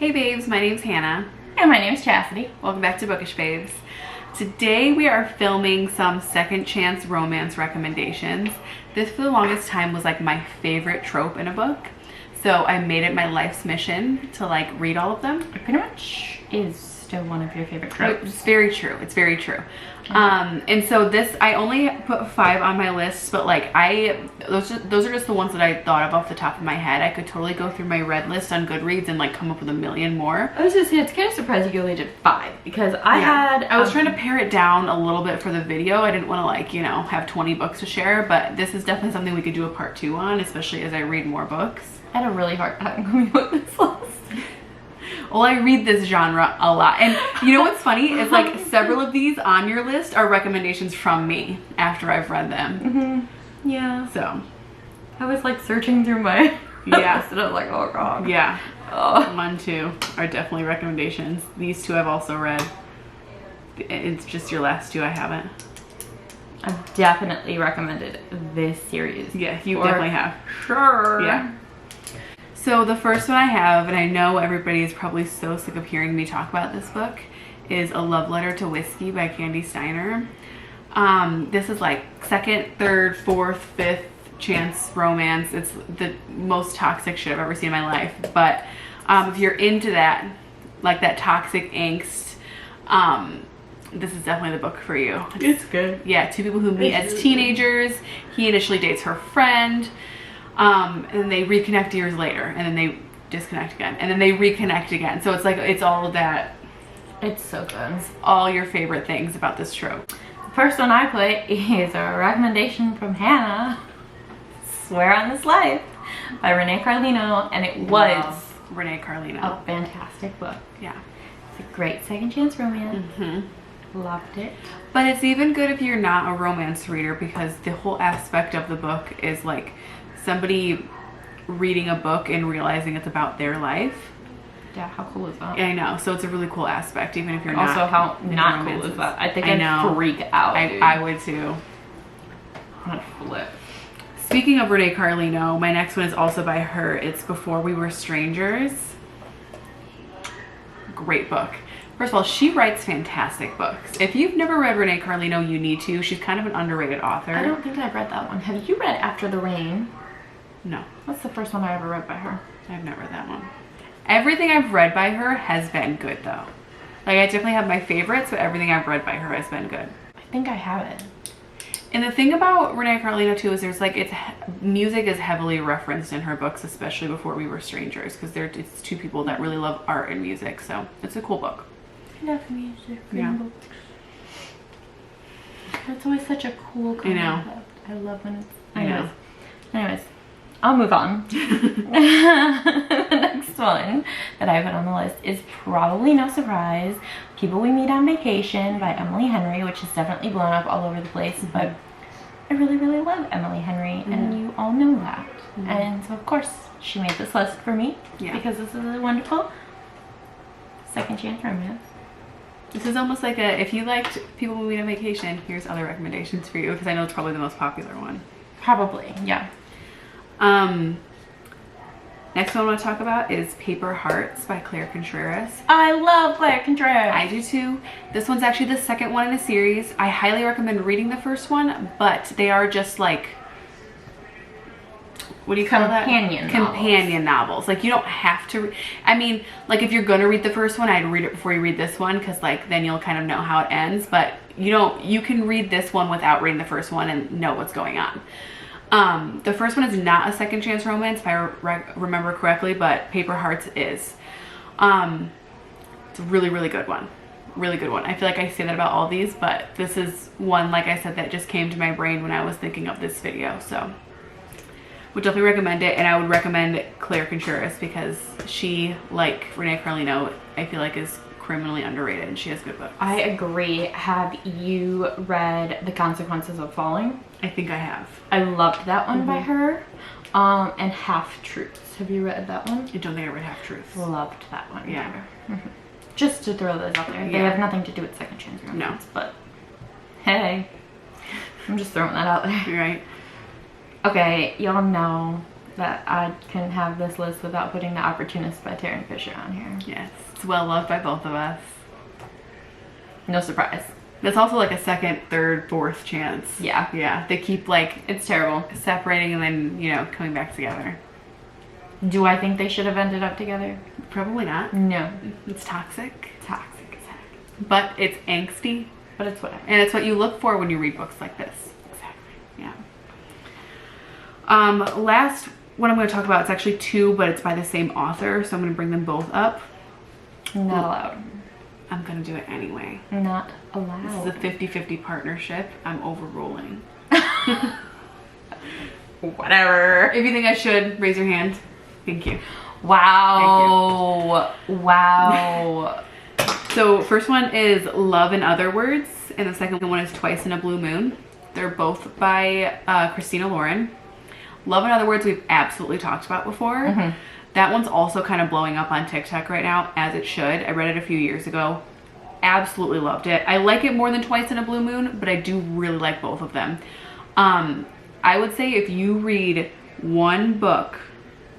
Hey babes, my name's Hannah. And my name's Chasity. Welcome back to Bookish Babes. Today we are filming some second chance romance recommendations. This for the longest time was like my favorite trope in a book. So I made it my life's mission to like read all of them. It pretty much is still one of your favorite tropes. It's very true. It's very true. And so this, I only put 5 on my list, but like those are just the ones that I thought of off the top of my head. I could totally go through my read list on Goodreads and like come up with a million more. I was just saying, it's kind of surprising you only did 5 because I was trying to pare it down a little bit for the video. I didn't want to like, you know, have 20 books to share, but this is definitely something we could do a part 2 on, especially as I read more books. I had a really hard time coming up with this list. Well, I read this genre a lot. And you know what's funny is like several of these on your list are recommendations from me after I've read them. Yeah. So I was like searching through my list and I was like, oh god. Yeah. Oh. 1, 2 are definitely recommendations. These 2 I've also read. It's just your last 2 I haven't. I've definitely recommended this series. Yeah, you definitely have. Sure. Yeah. So the first one I have, and I know everybody is probably so sick of hearing me talk about this book, is A Love Letter to Whiskey by Candy Steiner. This is like second, third, fourth, fifth chance romance. It's the most toxic shit I've ever seen in my life. But if you're into that, like that toxic angst, this is definitely the book for you. It's good. Yeah, 2 people who meet as teenagers. He initially dates her friend. And then they reconnect years later, and then they disconnect again, and then they reconnect again. So it's like, it's all of that. It's so good. It's all your favorite things about this trope. The first one I put is a recommendation from Hannah, Swear on This Life by Renee Carlino, and it was Renee Carlino. A fantastic book. Yeah. It's a great second chance romance. Loved it. But it's even good if you're not a romance reader, because the whole aspect of the book is like somebody reading a book and realizing it's about their life. Yeah, how cool is that? Yeah, I know. So it's a really cool aspect, even if you're also, not. how not cool is that? I think I'd freak out. I would too. I'm gonna flip. Speaking of Renee Carlino, my next one is also by her. It's Before We Were Strangers. Great book. First of all, she writes fantastic books. If you've never read Renee Carlino, you need to. She's kind of an underrated author. I don't think I've read that one. Have you read After the Rain? No. That's the first one I ever read by her. I've never read that one. Everything I've read by her has been good though. Like, I definitely have my favorites, but everything I've read by her has been good. I think I have it. And the thing about Renee Carlino too is there's like, music is heavily referenced in her books, especially Before We Were Strangers, because it's 2 people that really love art and music. So it's a cool book. I love music. Yeah. Books. That's always such a cool concept. I know. I love when it's... Anyways, I'll move on. The next one that I put on the list is probably no surprise, People We Meet on Vacation by Emily Henry, which is definitely blown up all over the place, but I really, really love Emily Henry, and you all know that. And so, of course, she made this list for me, because this is a wonderful second chance romance. This is almost like if you liked People We Meet on Vacation, here's other recommendations for you, because I know it's probably the most popular one. Probably, yeah. Next one I want to talk about is Paper Hearts by Claire Contreras. I love Claire Contreras. I do too. This one's actually the second one in a series. I highly recommend reading the first one, but they are just like, what do you call that? Companion novels. Like, you don't have to, I mean, like, if you're gonna read the first one, I'd read it before you read this one, because like then you'll kind of know how it ends. But you can read this one without reading the first one and know what's going on. The first one is not a second chance romance, if I remember correctly, but Paper Hearts is. It's a really, really good one. Really good one. I feel like I say that about all these, but this is one, like I said, that just came to my brain when I was thinking of this video. So would definitely recommend it, and I would recommend Claire Contreras because she, like Renee Carlino, I feel like is criminally underrated, and she has good books. I agree. Have you read The Consequences of Falling? I think I have. I loved that one by her. And Half Truths. Have you read that one? I don't think I read Half Truths. Loved that one. Yeah. Just to throw those out there. They have nothing to do with second chance romance, but hey, I'm just throwing that out there. You're right. Okay, y'all know that I can have this list without putting The Opportunist by Taryn Fisher on here. Yes, it's well loved by both of us. No surprise. That's also like a second, third, fourth chance. Yeah. Yeah, they keep like It's terrible. separating and then, you know, coming back together. Do I think they should have ended up together? Probably not. No. It's toxic, Toxic as heck. but it's angsty, But it's whatever. and it's what you look for when you read books like this. Exactly. Yeah. Last one I'm going to talk about, it's actually two, but it's by the same author, so I'm going to bring them both up. Not allowed. I'm going to do it anyway. Not This allowed. is a 50-50 partnership. I'm overruling. Whatever. If you think I should, raise your hand. Thank you. Wow. Wow. So first one is Love in Other Words, and the second one is Twice in a Blue Moon. They're both by Christina Lauren. Love in Other Words we've absolutely talked about before. That one's also kind of blowing up on TikTok right now, as it should. I read it a few years ago. Absolutely loved it. I like it more than Twice in a Blue Moon, but I do really like both of them. I would say if you read one book,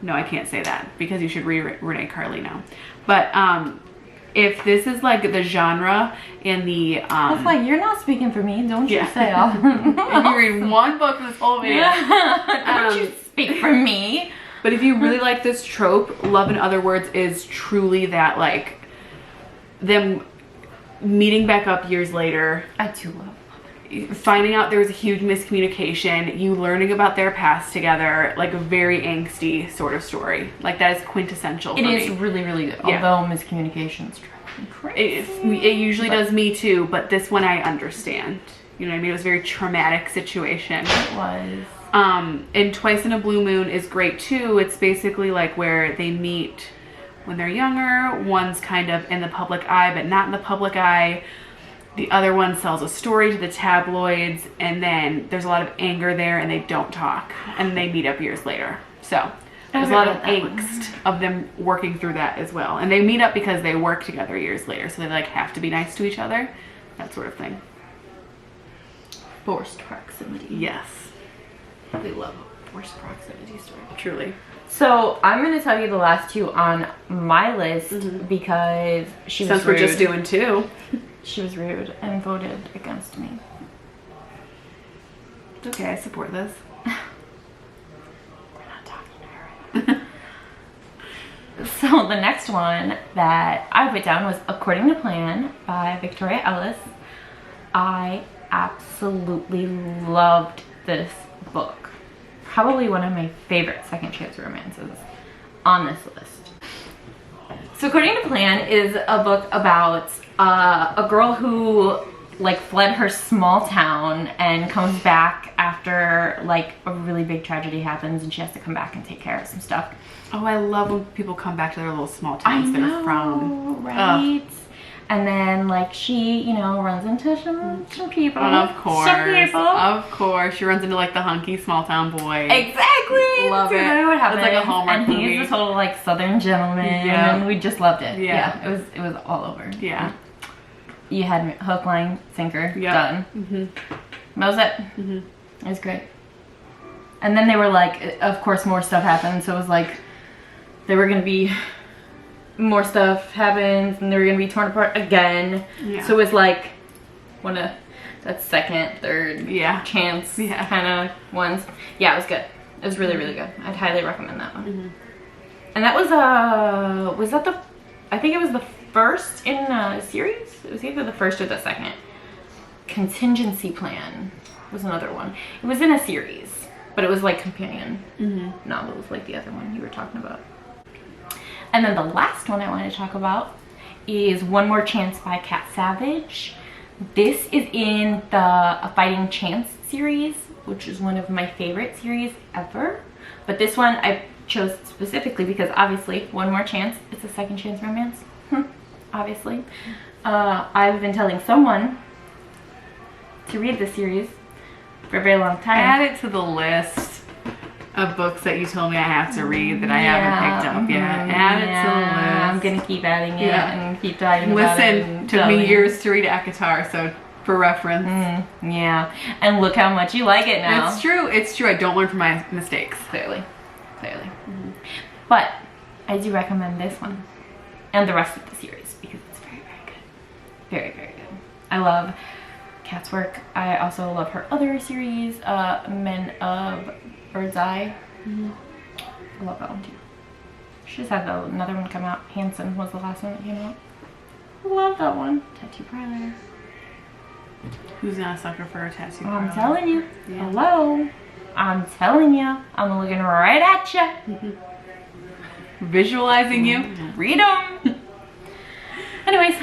no, I can't say that because you should read Renee Carley now. But if this is like the genre in the That's like, you're not speaking for me. Don't you say all. if you read one book this whole video, Don't you speak for me. but if you really like this trope, Love in Other Words is truly that, like, them meeting back up years later, I do love finding out there was a huge miscommunication, you learning about their past together, like a very angsty sort of story. Like, that is quintessential for it. me. Is really, really good. Yeah. Although miscommunications drive me crazy. It usually does me too, but this one I understand. You know what I mean? It was a very traumatic situation. It was. And Twice in a Blue Moon is great too. It's basically like where they meet when they're younger. One's kind of in the public eye, but not in the public eye. The other one sells a story to the tabloids, and then there's a lot of anger there, and they don't talk, and they meet up years later. So there's a lot of angst of them working through that as well. And they meet up because they work together years later, so they like have to be nice to each other, that sort of thing. Forced proximity. Yes, They love a forced proximity story. truly. So I'm going to tell you the last two on my list because she was Since we're just doing two. She was rude and voted against me. Okay, I support this. We're not talking to her right now. So the next one that I put down was According to Plan by Victoria Ellis. I absolutely loved this book. Probably one of my favorite second chance romances on this list. So According to Plan is a book about a girl who like fled her small town and comes back after like a really big tragedy happens, and she has to come back and take care of some stuff. Oh, I love when people come back to their little small towns they're from. Right? And then like she, you know, runs into some people. Of course. Some people. Of course. She runs into like the hunky small town boy. Exactly. Love That's it. exactly what happened. It's like a Hallmark and movie. he's a total like Southern gentleman, Yeah. and we just loved it. Yeah. It was all over. Yeah. You had hook, line, sinker, Yep. done. That was it. It was great. And then they were like, of course, more stuff happened. So it was like, they were gonna be more stuff happens, and they were gonna be torn apart again. Yeah. So it was like one of that second, third chance kind of ones. Yeah, it was good. It was really, really good. I'd highly recommend that one. And that was that the? I think it was the first in a series. It was either the first or the second. Contingency Plan was another one. It was in a series, but it was like companion novels, like the other one you were talking about. And then the last one I wanted to talk about is One More Chance by Kat Savage. This is in the A Fighting Chance series, which is one of my favorite series ever. But this one I chose specifically because obviously One More Chance, it's a second chance romance. Obviously. I've been telling someone to read this series for a very long time. Add it to the list of books that you told me I have to read that I haven't picked up yet. Add it to the list. I'm gonna keep adding it and keep talking about it. Listen, took me years to read Akatar, so for reference. Yeah, and look how much you like it now. It's true. It's true. I don't learn from my mistakes. Clearly. clearly. But I do recommend this one and the rest of the series because it's very, very good. Very, very good. I love Kat's work. I also love her other series, Men of Bird's Eye. I love that one too. She just had another one come out. Hanson was the last one that came out. I love that one. Tattoo Parlor. Who's not a sucker for a tattoo parlor? I'm telling you. Yeah. Hello. I'm telling you. I'm looking right at you. Visualizing you. Read them. Anyways,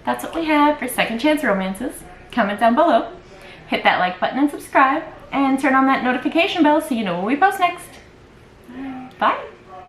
that's what we have for Second Chance Romances. Comment down below. Hit that like button and subscribe. And turn on that notification bell so you know when we post next. Bye.